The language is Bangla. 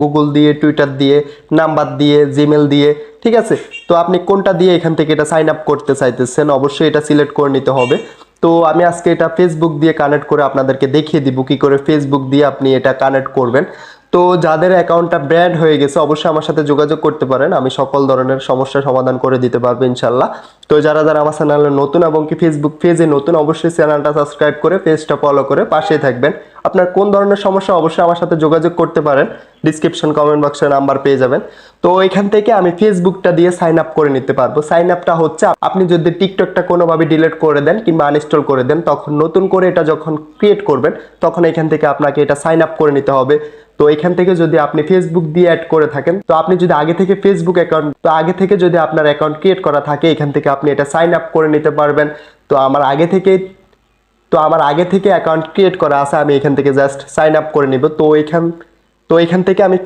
গুগল দিয়ে, টুইটার দিয়ে, নাম্বার দিয়ে, জিমেল দিয়ে, ঠিক আছে। তো আপনি কোনটা দিয়ে এখান থেকে এটা সাইন আপ করতে চাইতেছেন অবশ্যই এটা সিলেক্ট করে নিতে হবে। তো আমি আজকে এটা ফেসবুক দিয়ে কানেক্ট করে আপনাদেরকে দেখিয়ে দিব কি করে ফেসবুক দিয়ে আপনি এটা কানেক্ট করবেন। তো যাদের অ্যাকাউন্টটা ব্র্যান্ড হয়ে গেছে অবশ্যই আমার সাথে যোগাযোগ করতে পারেন, আমি সকল ধরনের সমস্যার সমাধান করে দিতে পারবো ইনশাল্লাহ। তো যারা যারা আমার চ্যানেলে নতুন এবং কি ফেসবুক পেজে নতুন অবশ্যই চ্যানেলটা সাবস্ক্রাইব করে পেজটা ফলো করে পাশেই থাকবেন। আপনার কোন ধরনের সমস্যা অবশ্যই আমার সাথে যোগাযোগ করতে পারেন, ডিসক্রিপশন কমেন্ট বক্সে নাম্বার পেয়ে যাবেন। তো এখান থেকে আমি ফেসবুকটা দিয়ে সাইন আপ করে নিতে পারবো। সাইন আপটা হচ্ছে আপনি যদি টিকটকটা কোনোভাবে ডিলিট করে দেন কিংবা আনইনস্টল করে দেন তখন নতুন করে এটা যখন ক্রিয়েট করবেন তখন এখান থেকে আপনাকে এটা সাইন আপ করে নিতে হবে। তো এখান থেকে যদি আপনি ফেসবুক দিয়ে অ্যাড করে থাকেন তো আপনি যদি আগে থেকে ফেসবুক অ্যাকাউন্ট তো আগে থেকে যদি আপনার অ্যাকাউন্ট ক্রিয়েট করা থাকে এখান থেকে আপনি এটা সাইন আপ করে নিতে পারবেন। তো আমার আগে থেকে অ্যাকাউন্ট ক্রিয়েট করা আছে, আমি এখান থেকে জাস্ট সাইন আপ করে নিব। তো এখান থেকে আমি